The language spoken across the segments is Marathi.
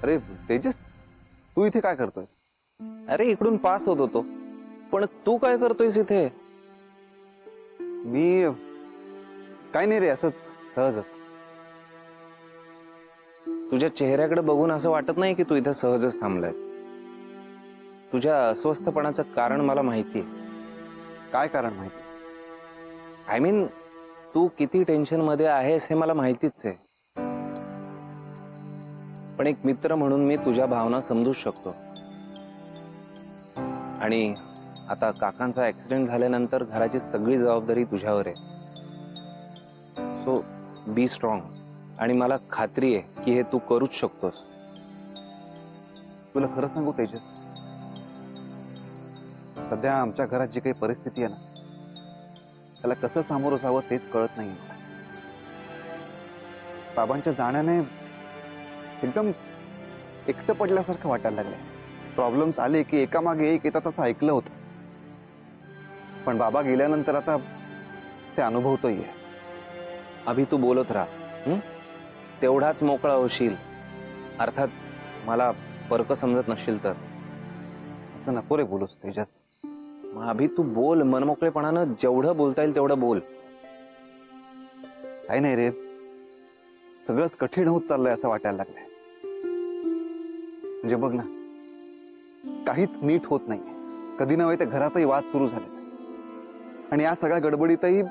अरे तेजस, तू इथे काय करतोय? अरे इकडून पास होत होतो, पण तू काय करतोयस इथे? मी काय नाही रे, असंच सहजच. तुझ्या चेहऱ्याकडे बघून असं वाटत नाही की तू इथे सहजच थांबलाय. तुझ्या अस्वस्थपणाचं कारण मला माहितीये. काय कारण माहिती? आय मीन, तू किती टेन्शन मध्ये आहेस हे मला माहितीच आहे. पण एक मित्र म्हणून मी तुझ्या भावना समजू शकतो. आणि आता काकांचा ऍक्सिडेंट झाल्यानंतर घराची सगळी जबाबदारी तुझ्यावर आहे. So be strong. आणि मला खात्री आहे की हे तू करूच शकतोस. तुला खरं सांगू तेजस, सध्या आमच्या घरात जी काही परिस्थिती आहे ना, त्याला कसं सामोरं जावं तेच कळत नाही. बाबांच्या जाण्याने एकदम एकटं पडल्यासारखं वाटायला लागलंय. प्रॉब्लेम्स आले की एकामागे एक येतात असं ऐकलं होतं, पण बाबा गेल्यानंतर आता ते अनुभवतोय. अभि तू बोलत राहा, तेवढाच मोकळा होशील. अर्थात मला फरक समजत नसशील तर. असं नको रे बोलूस तेजस. मग अभि तू बोल, मनमोकळेपणानं जेवढं बोलता येईल तेवढं बोल. काही नाही रे, सगळंच कठीण होत चाललंय असं वाटायला लागलंय. म्हणजे बघ ना, काहीच नीट होत नाही. कधी नव्हे ते घरातही वाद सुरू झाले, आणि या सगळ्या गडबडीतही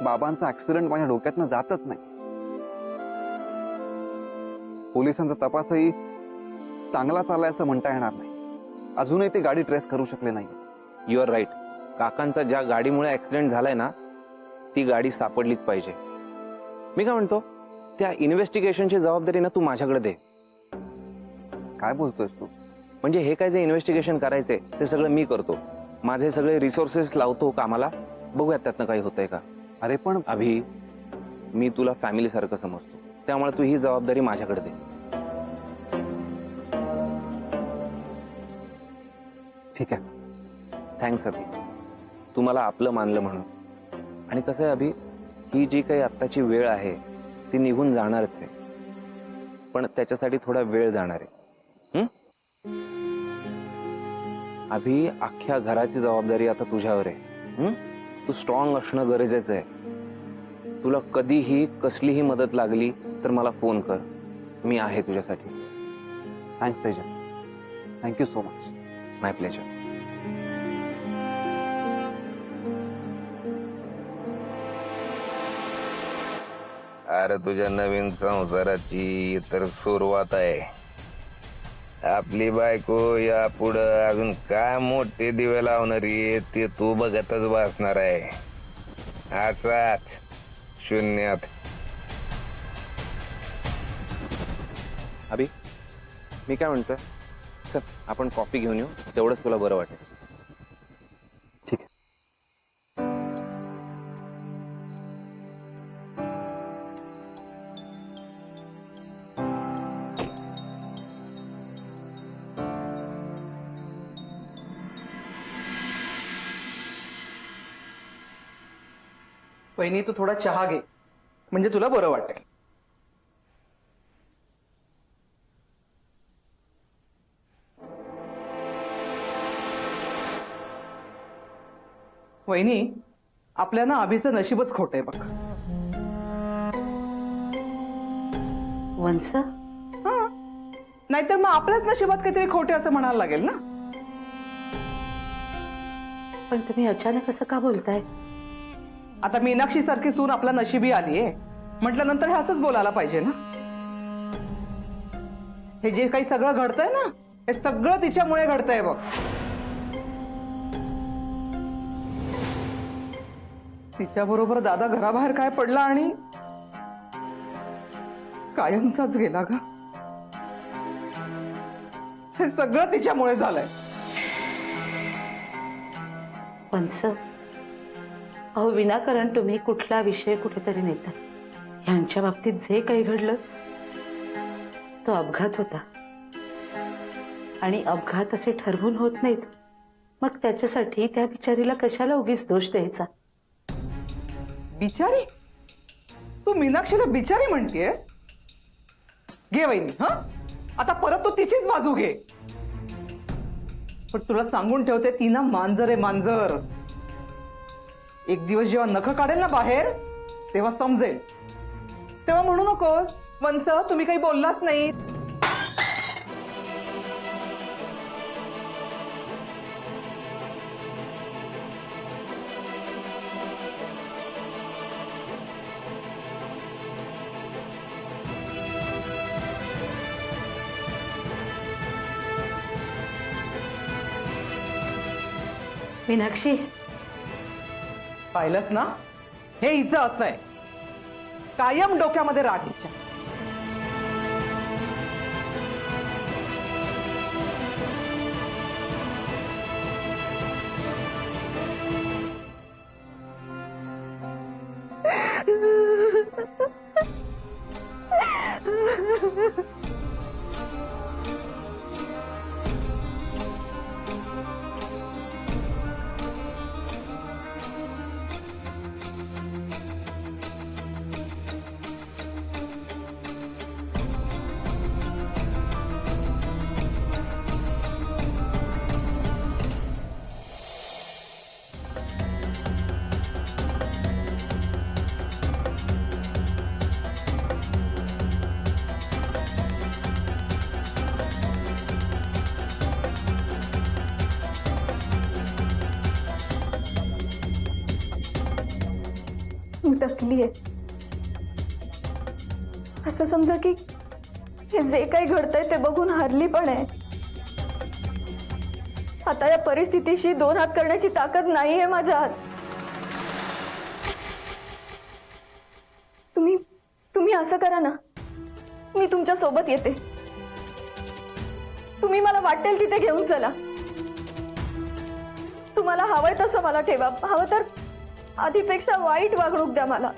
बाबांचा ऍक्सिडेंट माझ्या डोक्यातनं जातच नाही. पोलिसांचा तपासही चांगला चाललाय असं म्हणता येणार नाही. अजूनही ते गाडी ट्रेस करू शकले नाही. You are right. काकांचा ज्या गाडीमुळे ऍक्सिडेंट झालाय ना, ती गाडी सापडलीच पाहिजे. मी काय म्हणतो, त्या इन्व्हेस्टिगेशनची जबाबदारी ना तू माझ्याकडे दे. काय बोलतोयस तू? म्हणजे हे काय जे इन्व्हेस्टिगेशन करायचंय ते सगळं मी करतो. माझे सगळे रिसोर्सेस लावतो कामाला. बघूयात त्यातनं काही होतंय का. अरे पण अभि, मी तुला फॅमिली सारखं समजतो, त्यामुळे तू ही जबाबदारी माझ्याकडे दे. ठीक आहे. थँक्स अभि, तू मला आपलं मानलं म्हणून. आणि कसं आहे अभि, ही जी काही आत्ताची वेळ आहे ती निघून जाणारच आहे, पण त्याच्यासाठी थोडा वेळ जाणार आहे. अभि, अख्ख्या घराची जबाबदारी आता तुझ्यावर आहे. तू स्ट्रॉंग असणं गरजेचं आहे. तुला कधीही कसलीही मदत लागली तर मला फोन कर. मी आहे तुझ्यासाठी. Thanks Tejas. Thank you so much. My pleasure. अरे तुझ्या नवीन संसाराची तर सुरुवात आहे. आपली बायको या पुढं अजून काय मोठे दिवे लावणारी ते तू बघतच बसणार आहे. असाच शून्यात. अभि, मी काय म्हणतोय, चल आपण कॉफी घेऊन येऊ, तेवढंच तुला बरं वाटेल. ठीक आहे. वहिनी, तू थोडा चहा घे, म्हणजे तुला बरं वाटेल. वहिनी, आपल्या ना अभिचं नशीबच खोट आहे बघ. वंस, नाहीतर मग आपल्याच नशिबात काहीतरी खोटे असं म्हणायला लागेल ना. पण तुम्ही अचानक असं का बोलताय? आता मीनाक्षी सारखी सून आपला नशिबी आलीये म्हटल्यानंतर हे असंच बोलायला पाहिजे ना. हे जे काही सगळं घडतंय ना, हे सगळं तिच्यामुळे घडतंय बघ. तिच्याबरोबर दादा घराबाहेर काय पडला आणि कायमचाच गेला ग. हे सगळं तिच्यामुळे झालंय. वंस, अहो विनाकारण तुम्ही कुठला विषय कुठेतरी नेता. ह्यांच्या बाबतीत जे काही घडलं तो अपघात होता, आणि अपघात असे ठरवून होत नाहीत. मग त्याच्यासाठी त्या बिचारीला कशाला उगीच दोष द्यायचा? बिचारी? तू मीनाक्षीला बिचारी म्हणतेस? घे वहिनी. हा, आता परत तू तिचीच बाजू घे. पण तुला सांगून ठेवते, ती ना मांजर आहे, मांजर. एक दिवस जेव्हा नख काढेल ना बाहेर, तेव्हा समजेल. तेव्हा म्हणू नकोस वंस तुम्ही काही बोललाच नाही. मीनाक्षी, पाहिलंच ना, हे हिचं असं आहे, कायम डोक्यामध्ये राग हिच्या. मी थकली आहे. असं समजा की हे जे काही घडतंय ते बघून हरली पण आहे. आता या परिस्थितीशी दोन हात करण्याची ताकद नाहीये माझ्यात. तुम्ही असं करा ना, मी तुमच्या सोबत येते. तुम्ही मला वाटेल तिथे घेऊन चला. तुम्हाला हवंय तसं मला ठेवा. हवं तर आधीपेक्षा वाईट वागणूक द्या मला,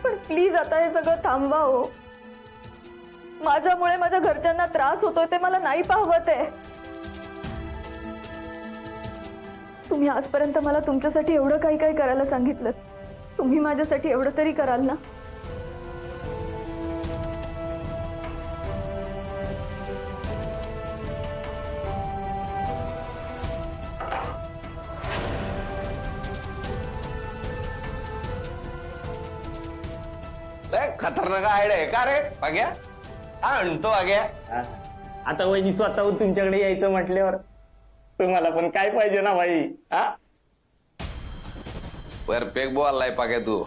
पण प्लीज आता हे सगळं थांबवा हो. माझ्यामुळे माझ्या घरच्यांना त्रास होतोय ते मला नाही पाहवत आहे. तुम्ही आजपर्यंत मला तुमच्यासाठी एवढं काही काही करायला सांगितलं, तुम्ही माझ्यासाठी एवढं तरी कराल ना. खतरनाक आयडिया आहे का रे पाग्या? आणतो आग्या. आता वहिनी स्वतःहून तुमच्याकडे यायचं म्हटल्यावर तुम्हाला पण काय पाहिजे ना भाई. परफेक्ट बोललाय पाग्या तू.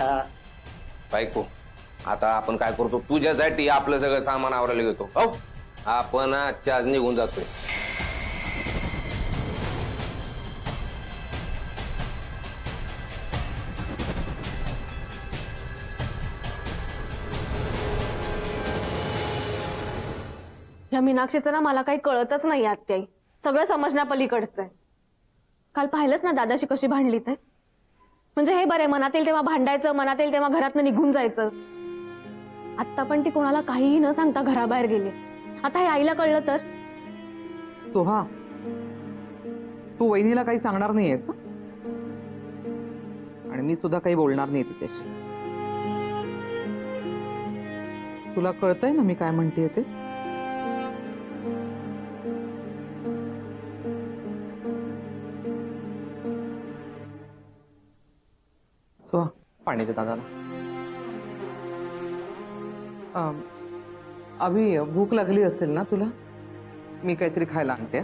बायको, आता आपण काय करतो, तुझ्यासाठी आपलं सगळं सामान आवरायला घेतो. हो, आपण आजच्या आज निघून जातोय. या मीनाक्षीचं ना मला काही कळतच नाही आत्याई. सगळं समजण्यापलीकडचं आहे. काल पाहिलंच ना दादाशी कशी भांडली ते. म्हणजे हे बरे, मनात येईल तेव्हा भांडायचं, मनात येईल तेव्हा घरातनं निघून जायचं. आत्ता पण ती कोणाला काहीही न सांगता घराबाहेर गेली. आता हे आईला कळलं तर. सोहा, तू वहिनीला काही सांगणार नाहीयेस ना? आणि मी सुद्धा काही बोलणार नाही तिच्याशी. तुला कळतंय ना मी काय म्हणतेय ते? सो पाणी दे दादाला. अभि, भूक लागली असेल ना तुला? मी काहीतरी खायला आणते.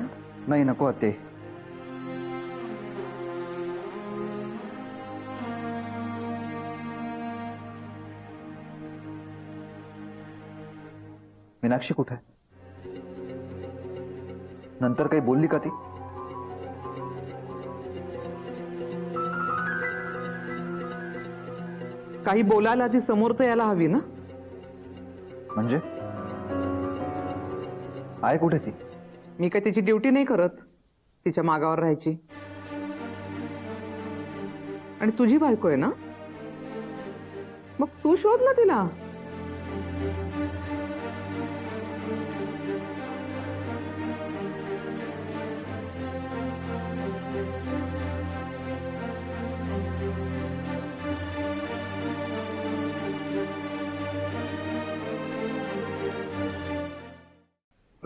नाही, नको आते. मीनाक्षी कुठे आहे? नंतर काही बोलली का ती? काही बोलायला ती समोर तर यायला हवी ना. म्हणजे आहे कुठे ती? मी काय तिची ड्युटी नाही करत तिच्या मागावर राहायची. आणि तुझी बायको आहे ना, मग तू शोध ना तिला.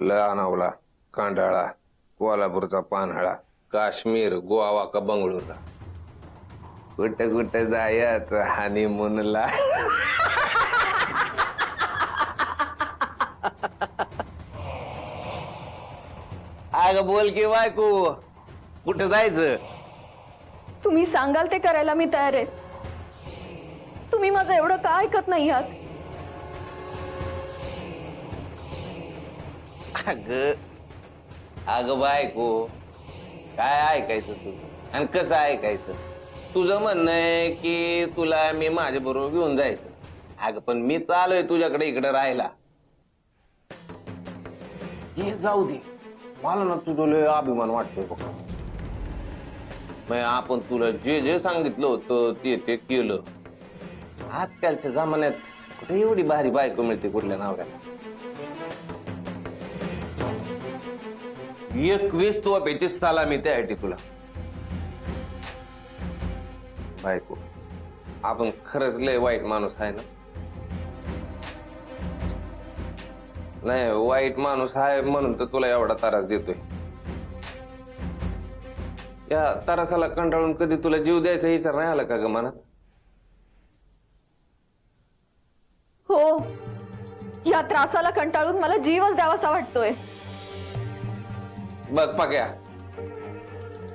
लहानावला, कांडाळा, कोल्हापूरचा पानहळा, काश्मीर, गोवा का बंगळुरा, कुठं कुठं जायचं हनीमूनला. अगं बोल की बायको, कुठं जायचं? तुम्ही सांगाल ते करायला मी तयार आहे. तुम्ही माझं एवढं का ऐकत नाही आहात? अगं बायको, काय ऐकायचं तुझं आणि कसं ऐकायचं? तुझं म्हणणं आहे की तुला मी माझ्या बरोबर घेऊन जायचं. अगं पण मी चालूय तुझ्याकडे इकडे राहायला. हे जाऊ दे, मला ना तुझं लय अभिमान वाटतोय बघ. आपण तुला जे जे सांगितलं होतं ते ते केलं. आजकालच्या जमान्यात कुठे एवढी भारी बायको मिळते कुठल्या नवऱ्याला? 21 तोफेची सलामी त्यासाठी तुला. बायको, आपण खरंच लय वाईट माणूस आहे ना? नाही, वाईट माणूस आहे म्हणून तर तुला एवढा त्रास देतोय. या त्रासाला कंटाळून कधी तुला जीव द्यायचा विचार नाही आला का ग मनात? हो, या त्रासाला कंटाळून मला जीवच द्यावासा वाटतोय. बघ पाक्या,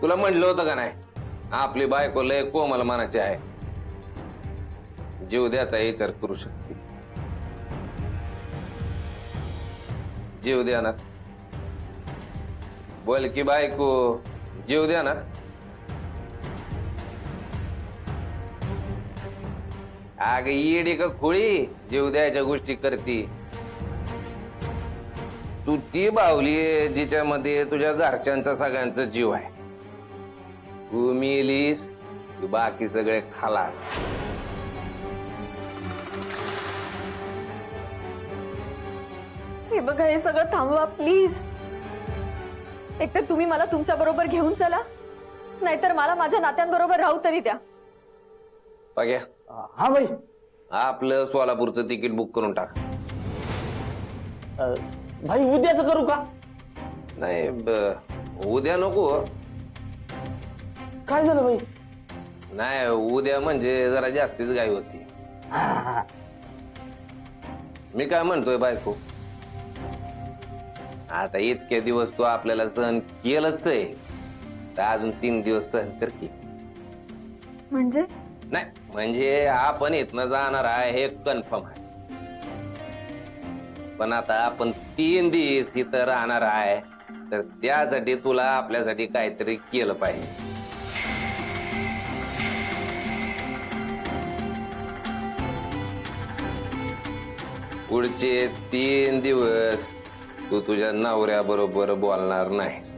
तुला म्हणलं होतं का नाही आपली बायको लय कोमल मनाची आहे, जीव द्यायचा विचार करू शकते. जीव द्याणार? बोल की बायको, जीव द्याणार? अग येडी का खोळी जीव द्यायच्या गोष्टी करती? तू ती बावली जिच्यामध्ये तुझ्या घरच्यांचा सगळ्यांचा जीव आहे. तू मेलीस तू बाकी सगळे खालास. हे बघा, हे सगळं थांबवा प्लीज. एकतर तुम्ही मला तुमच्या बरोबर घेऊन चला, नाहीतर मला माझ्या नात्यांबरोबर राहू तरी द्या. पाग्या, हा भाई. आपलं सोलापूरचं तिकीट बुक करून टाक. भाई उद्याच करू का? नाही उद्या नको. काय झालं भाई? नाही उद्या म्हणजे जरा जास्तीच घाई होती. मी काय म्हणतोय बायको, आता इतके दिवस तू आपल्याला सहन केलंच आहे, तर अजून 3 दिवस सहन कर की. म्हणजे नाही म्हणजे आपण इथनं जाणार आहे हे कन्फर्म आहे, पण आता आपण 3 दिवस इथं राहणार आहे, तर त्यासाठी तुला आपल्यासाठी काहीतरी केलं पाहिजे. पुढचे 3 दिवस तू तुझ्या नवऱ्याबरोबर बोलणार नाहीस.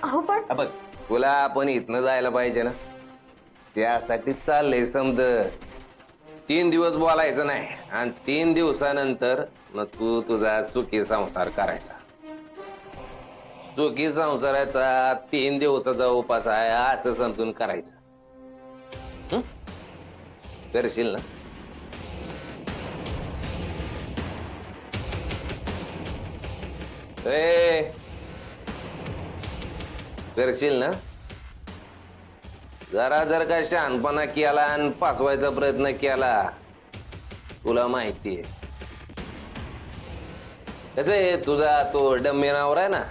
अहो पण बघ, तुला आपण इथनं जायला पाहिजे ना, त्यासाठी चाललंय समज. 3 दिवस बोलायचं नाही आणि 3 दिवसानंतर मग तू तुझा सुखी संसार करायचा. सुखी संसाराचा 3 दिवसाचा उपास आहे असं समजून करायचं. करशील ना? करशील ना? जरा जर का शहाणपणा केला आणि पाचवायचा प्रयत्न केला, तुला माहितीये कसं आहे, तुझा तो डम्मी नावर आहे ना,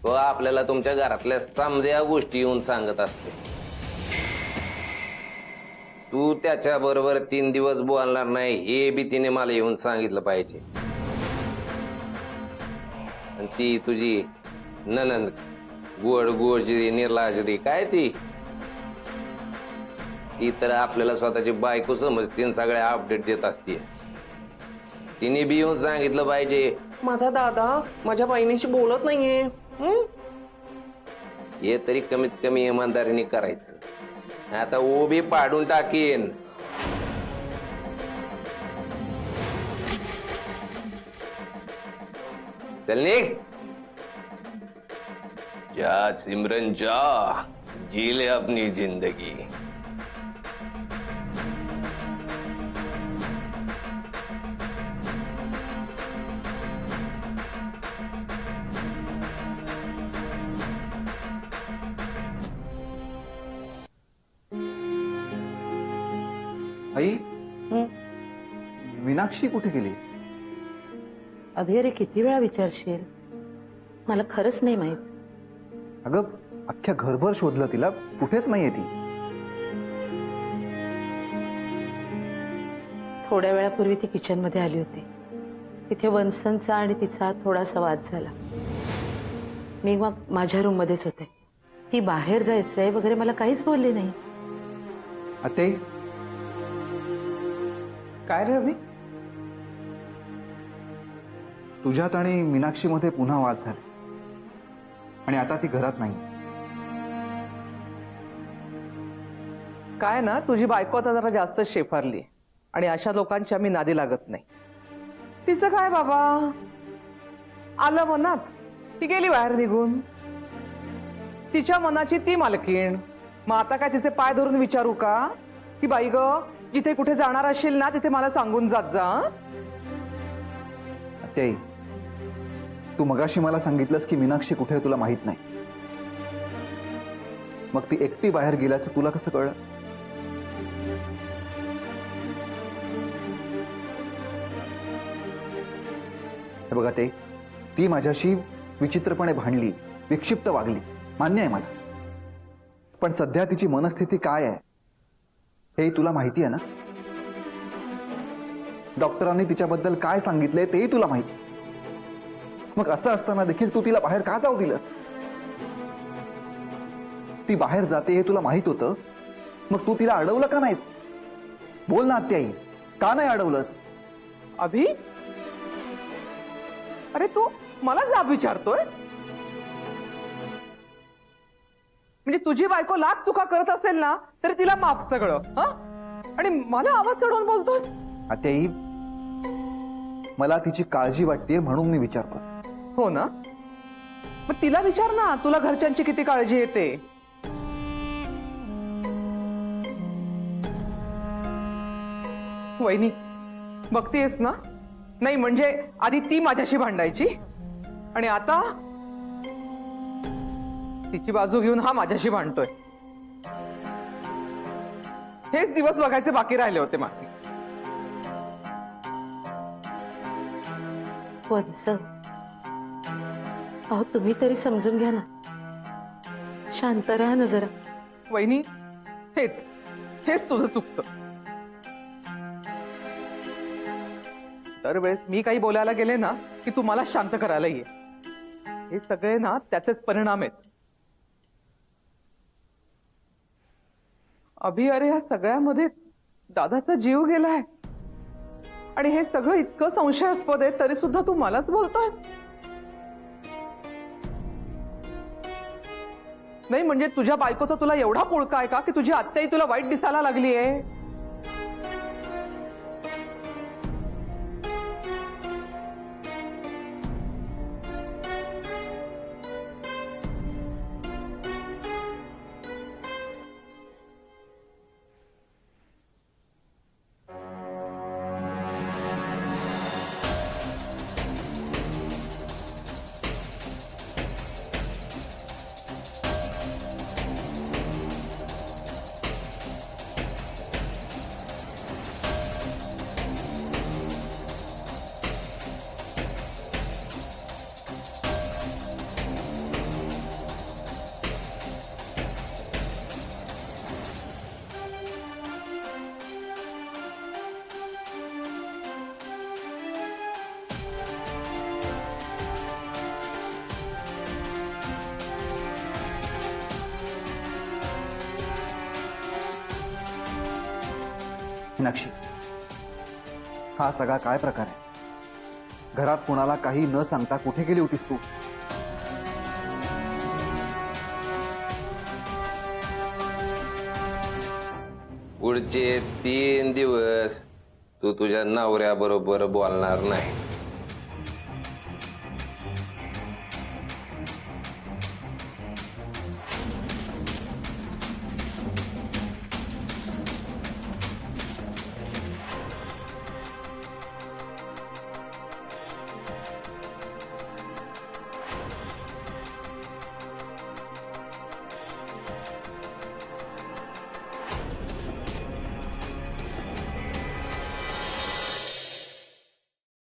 तो आपल्याला तुमच्या घरातल्या समध्या गोष्टी येऊन सांगत असते. तू त्याच्या बरोबर 3 दिवस बोलणार नाही हे बी तिने मला येऊन सांगितलं पाहिजे. आणि ती तुझी ननंद गोड गोडजी निर्लाजरी काय ती तर आपल्याला स्वतःची बायको समजते, सगळ्या अपडेट देत असते. तिने बी येऊन सांगितलं पाहिजे, माझा दादा माझ्या बहिणीशी बोलत नाहीये. हे तरी कमीत कमी इमानदारीने करायचं. आता ओबी पाडून टाकीन. चल निघ. जा सिमरन जा, जी ले अपनी जिंदगी. आई हं? मीनाक्षी कुठे गेली? अभि अरे किती वेळा विचारशील? मला खरंच नाही माहित. अगं अख्ख्या घरभर शोधलं तिला, कुठेच नाहीये ती. थोड्या वेळापूर्वी ती किचन मध्ये आली होती. तिथे वनसनचा आणि तिचा थोडासा वाद झाला. मी मग माझ्या रूम मध्येच होते. ती बाहेर जायचंय वगैरे मला काहीच बोलली नाही. आते काय रे अभि? तुझ्यात आणि मीनाक्षी मध्ये पुन्हा वाद झाले आणि आता ती घरात नाही. काय ना, तुझी बायको आता जरा जास्तच शेफारली आणि अशा लोकांच्या मी नादी लागत नाही. तिचं काय बाबा, आलं मनात ती गेली बाहेर निघून. तिच्या मनाची ती मालकीण. मग आता काय तिचे पाय धरून विचारू का की बाई ग, जिथे कुठे जाणार असेल ना तिथे मला सांगून जात जा. आते तू मगाशी मला सांगितलंस की मीनाक्षी कुठे आहे तुला माहित नाही. मग ती एकटी बाहेर गेल्याचं तुला कसं कळलं? हे बघा ते, ती माझ्याशी विचित्रपणे भांडली, विक्षिप्त वागली, मान्य आहे मला. पण सध्या तिची मनस्थिती काय आहे हे तुला माहिती आहे ना? डॉक्टरांनी तिच्याबद्दल काय सांगितलंय तेही तुला माहिती. मग असं असताना देखील तू तिला बाहेर का जाऊ दिलंस? ती बाहेर जाते हे तुला माहित होतं, मग तू तिला अडवलं का नाहीस? बोल ना आत्याई, का नाही अडवलंस? अभि, अरे तू मला जाब विचारतोयस? म्हणजे तुझी बायको लाख चुका करत असेल ना तरी तिला माफ सगळं, हं? आणि मला आवाज चढवून बोलतोस? आत्याई, मला तिची काळजी वाटते म्हणून मी विचारतो. हो ना, मग तिला विचार ना, तुला घरच्यांची किती काळजी येते. वहिनी बघतीयस ना? नाही म्हणजे आधी ती माझ्याशी भांडायची आणि आता तिची बाजू घेऊन हा माझ्याशी भांडतोय. हेच दिवस बघायचे बाकी राहिले होते माझे. वत्स, अहो तुम्ही तरी समजून घ्या ना. शांत राहा ना जरा. वहिनी, हेच हेच तुझं चुकतं. दरवेळेस मी काही बोलायला गेले ना की तू मला शांत करायला ये. हे सगळे ना त्याचेच परिणाम आहेत. अभि अरे, या सगळ्यामध्ये दादाचा जीव गेलाय आणि हे सगळं इतकं संशयास्पद आहे तरी सुद्धा तू मलाच बोलतोयस. नाही म्हणजे तुझ्या बायकोचा तुला एवढा पुळका आहे का की तुझी आत्याही तुला वाईट दिसायला लागली आहे? मीनाक्षी, हा सगळा काय प्रकार आहे? घरात कोणाला काही न सांगता कुठे गेली होतीस तू? पुढचे 3 दिवस तू तुझ्या नवऱ्याबरोबर बोलणार नाहीस.